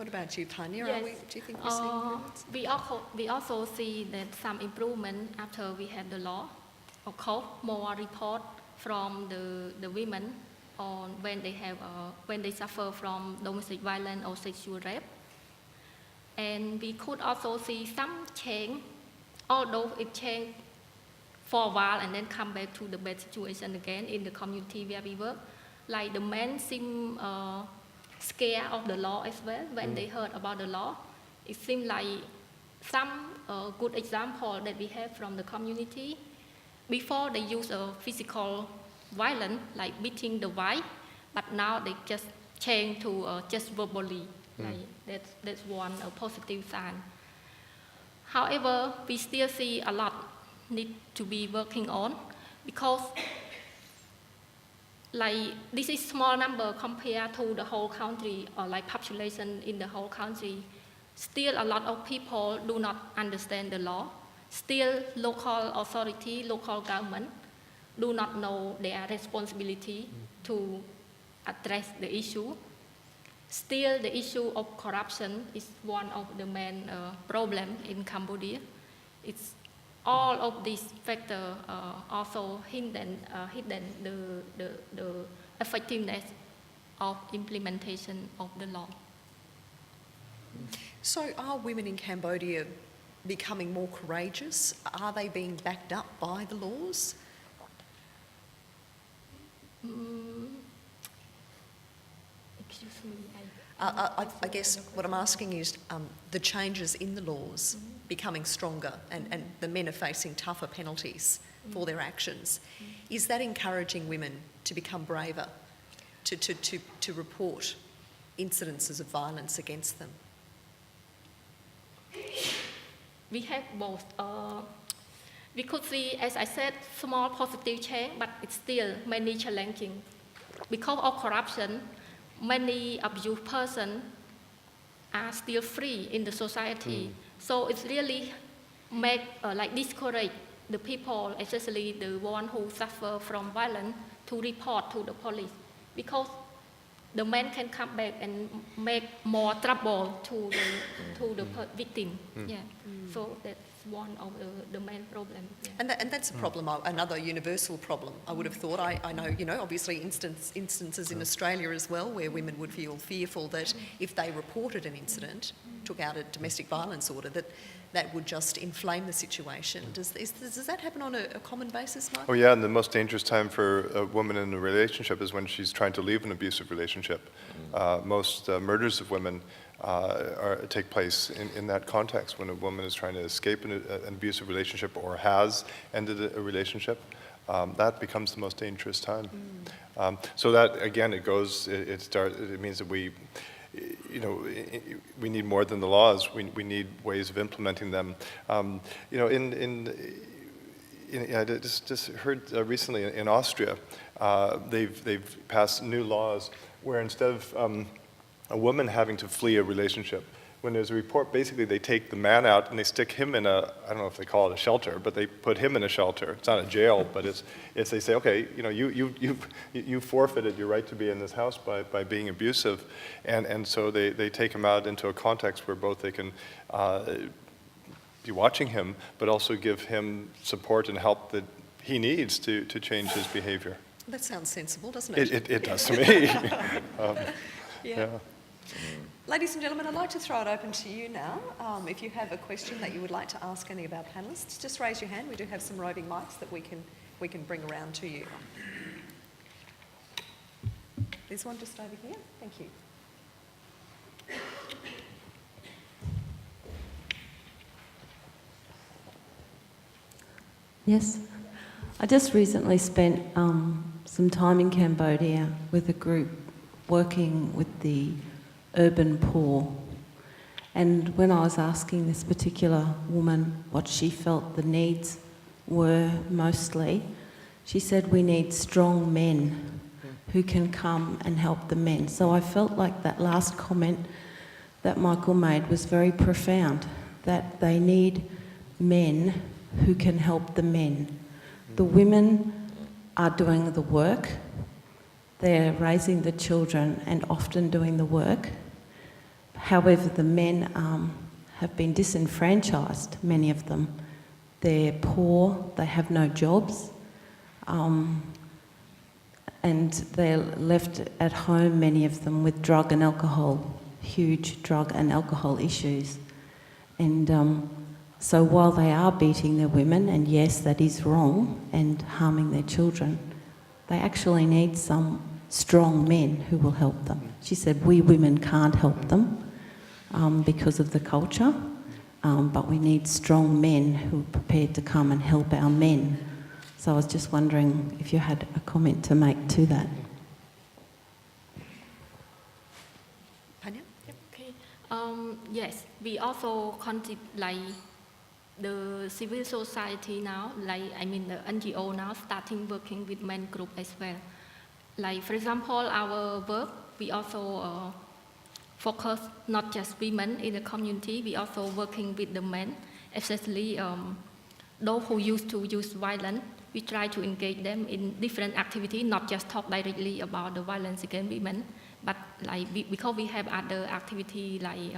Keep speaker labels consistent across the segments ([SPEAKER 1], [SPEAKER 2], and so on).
[SPEAKER 1] What about you, Panya?
[SPEAKER 2] Yes.
[SPEAKER 1] Do you think we're seeing improvements?
[SPEAKER 2] We also see that some improvement after we had the law. Of course, more report from the women on when they suffer from domestic violence or sexual rape. And we could also see some change, although it changed for a while and then come back to the bad situation again in the community where we work. Like the men seem scared of the law as well when they heard about the law. It seems like some good example that we have from the community. Before they use physical violence, like beating the wife, but now they just change to just verbally. Like that's one positive sign. However, we still see a lot need to be working on because like this is small number compared to the whole country or like population in the whole country. Still a lot of people do not understand the law. Still local authority, local government do not know their responsibility to address the issue. Still the issue of corruption is one of the main problems in Cambodia. It's all of these factors also hidden the effectiveness of implementation of the law.
[SPEAKER 1] So are women in Cambodia becoming more courageous? Are they being backed up by the laws?
[SPEAKER 2] Excuse me.
[SPEAKER 1] I guess what I'm asking is the changes in the laws becoming stronger and the men are facing tougher penalties for their actions. Is that encouraging women to become braver, to report incidences of violence against them?
[SPEAKER 2] We have both. We could see, as I said, small positive change, but it's still many challenging. Because of corruption, many abused persons are still free in the society. So it's really make discourage the people, especially the one who suffer from violence, to report to the police, because the man can come back and make more trouble to the victim. So that's one of the main problems.
[SPEAKER 1] And that's a problem, another universal problem, I would have thought. I know, obviously instances in Australia as well where women would feel fearful that if they reported an incident, took out a domestic violence order, that would just inflame the situation. Does that happen on a common basis, Mike?
[SPEAKER 3] Oh yeah, and the most dangerous time for a woman in a relationship is when she's trying to leave an abusive relationship. Most murders of women take place in that context, when a woman is trying to escape an abusive relationship or has ended a relationship. That becomes the most dangerous time. So that, again, it means that we need more than the laws. We need ways of implementing them. I just heard recently in Austria, they've passed new laws where instead of a woman having to flee a relationship, when there's a report, basically they take the man out and they stick him in I don't know if they call it a shelter, but they put him in a shelter. It's not a jail, but it's they say, okay, you forfeited your right to be in this house by being abusive, and so they take him out into a context where both they can be watching him, but also give him support and help that he needs to change his behavior.
[SPEAKER 1] That sounds sensible, doesn't it?
[SPEAKER 3] It does to me.
[SPEAKER 1] Yeah. Ladies and gentlemen, I'd like to throw it open to you now. If you have a question that you would like to ask any of our panellists, just raise your hand. We do have some roving mics that we can bring around to you. There's one just over here. Thank you.
[SPEAKER 4] Yes. I just recently spent some time in Cambodia with a group working with the urban poor. And when I was asking this particular woman what she felt the needs were mostly, she said, we need strong men who can come and help the men. So I felt like that last comment that Michael made was very profound, that they need men who can help the men. The women are doing the work, they're raising the children and often doing the work, However, the men have been disenfranchised, many of them. They're poor, they have no jobs, and they're left at home, many of them, with drug and alcohol, huge drug and alcohol issues. And so while they are beating their women, and yes, that is wrong, and harming their children, they actually need some strong men who will help them. She said, we women can't help them because of the culture, but we need strong men who are prepared to come and help our men. So I was just wondering if you had a comment to make to that.
[SPEAKER 1] Panya?
[SPEAKER 2] Okay. Yes, we also consider like the civil society now, like the NGO now starting working with men group as well. Like for example, our work, we also focus not just women in the community, we also working with the men, especially those who used to use violence. We try to engage them in different activities, not just talk directly about the violence against women, but like because we have other activities like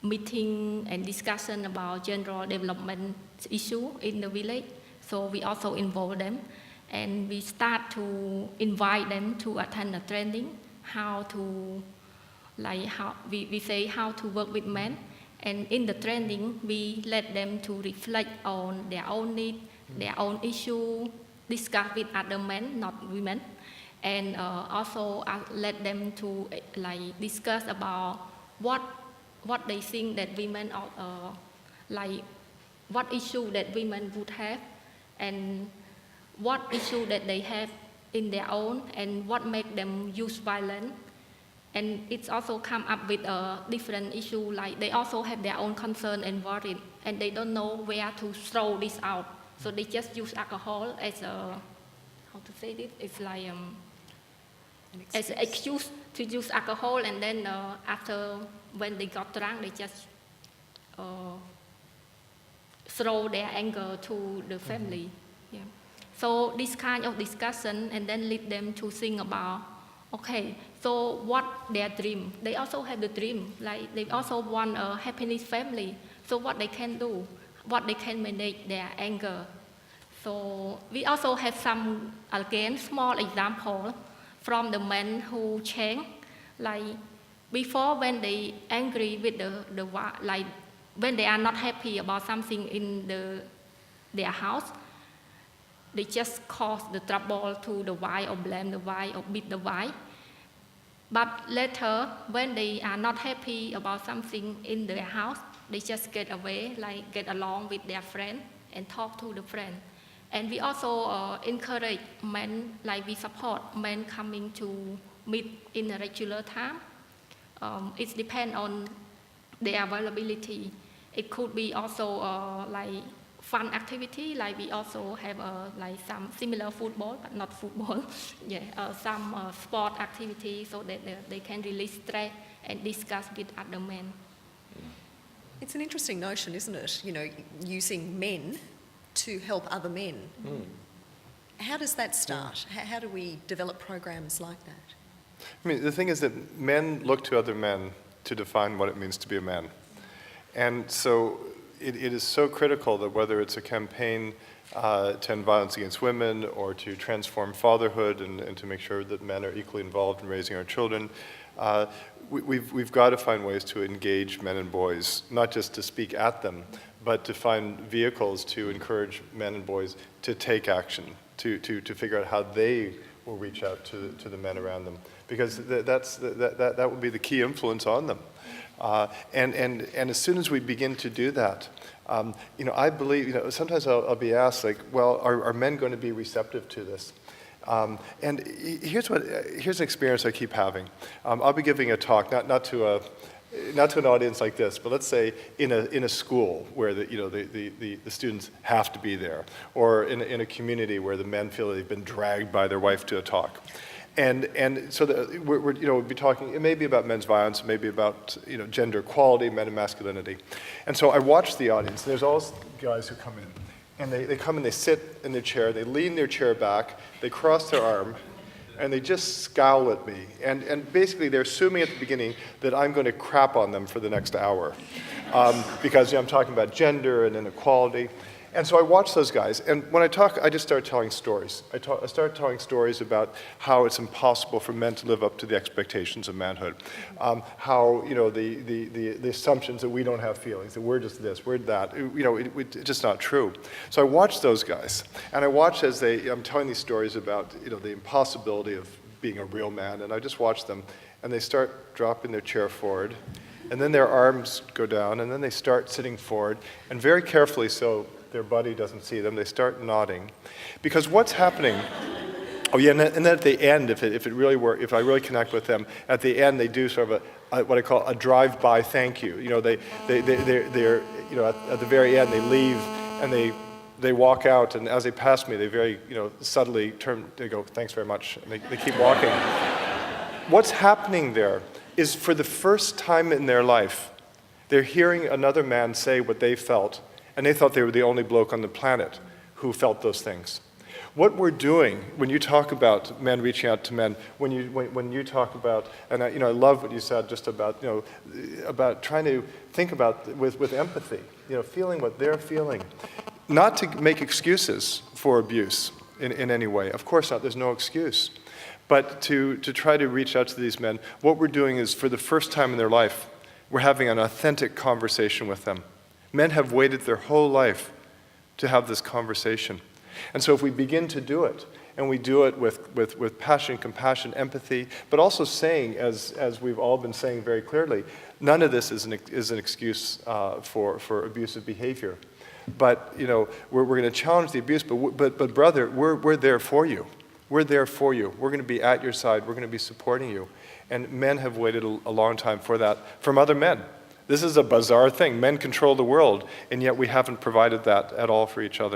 [SPEAKER 2] meeting and discussion about general development issue in the village. So we also involve them, and we start to invite them to attend a training, how to, like how we say how to work with men. And in the training, we let them to reflect on their own needs, their own issue, discuss with other men, not women, and also let them to like discuss about what they think that women are, like what issue that women would have, and what issue that they have in their own, and what make them use violence. And it's also come up with a different issue, like they also have their own concern and worry, and they don't know where to throw this out. So they just use alcohol as a, how to say this, it's like as an excuse to use alcohol, and then after when they got drunk, they just throw their anger to the family. Yeah. So this kind of discussion, and then lead them to think about, okay, so what their dream? They also have the dream, like they also want a happiness family. So what they can do, what they can manage their anger. So we also have some, again, small example from the men who change. Like before, when they angry with the like when they are not happy about something in their house, they just cause the trouble to the wife, or blame the wife, or beat the wife. But later, when they are not happy about something in their house, they just get away, like get along with their friend and talk to the friend. And we also encourage men, like we support men coming to meet in a regular time. It depends on their availability. It could be also like fun activity, like we also have like some similar football, but not football, some sport activity, so that they can release stress and discuss with other men.
[SPEAKER 1] It's an interesting notion, isn't it? You know, using men to help other men. How does that start? How do we develop programs like that?
[SPEAKER 3] I mean, the thing is that men look to other men to define what it means to be a man. And so it is so critical that whether it's a campaign to end violence against women, or to transform fatherhood and to make sure that men are equally involved in raising our children, we've got to find ways to engage men and boys, not just to speak at them, but to find vehicles to encourage men and boys to take action, to figure out how they will reach out to the men around them, because that will be the key influence on them. And as soon as we begin to do that, I believe, sometimes I'll be asked, like, well, are men going to be receptive to this? And here's an experience I keep having. I'll be giving a talk, not to an audience like this, but let's say in a school where the students have to be there, or in a community where the men feel they've been dragged by their wife to a talk. And so we'll be talking, it may be about men's violence, it may be about gender equality, men and masculinity. And so I watch the audience, and there's all guys who come in, and they come and they sit in their chair, they lean their chair back, they cross their arm, and they just scowl at me. And basically, they're assuming at the beginning that I'm going to crap on them for the next hour. Because I'm talking about gender and inequality. And so I watch those guys, and when I talk, I just start telling stories. I start telling stories about how it's impossible for men to live up to the expectations of manhood. How, the assumptions that we don't have feelings, that we're just this, we're that, it's just not true. So I watch those guys, and I watch as I'm telling these stories about, the impossibility of being a real man, and I just watch them, and they start dropping their chair forward, and then their arms go down, and then they start sitting forward, and very carefully so their buddy doesn't see them, they start nodding. Because what's happening, and then at the end, if I really connect with them, at the end they do sort of what I call a drive-by thank you. They're at the very end they leave and they walk out, and as they pass me, they very subtly they go, thanks very much, and they keep walking. What's happening there is for the first time in their life, they're hearing another man say what they felt, and they thought they were the only bloke on the planet who felt those things. What we're doing when you talk about men reaching out to men, when you talk about, and I love what you said just about about trying to think about with empathy, feeling what they're feeling, not to make excuses for abuse in any way. Of course not. There's no excuse, but to try to reach out to these men. What we're doing is, for the first time in their life, we're having an authentic conversation with them. Men have waited their whole life to have this conversation. And so if we begin to do it, and we do it with passion, compassion, empathy, but also saying, as we've all been saying very clearly, none of this is an excuse for abusive behavior. But we're going to challenge the abuse, but brother, we're there for you. We're there for you. We're going to be at your side. We're going to be supporting you. And men have waited a long time for that from other men. This is a bizarre thing. Men control the world, and yet we haven't provided that at all for each other.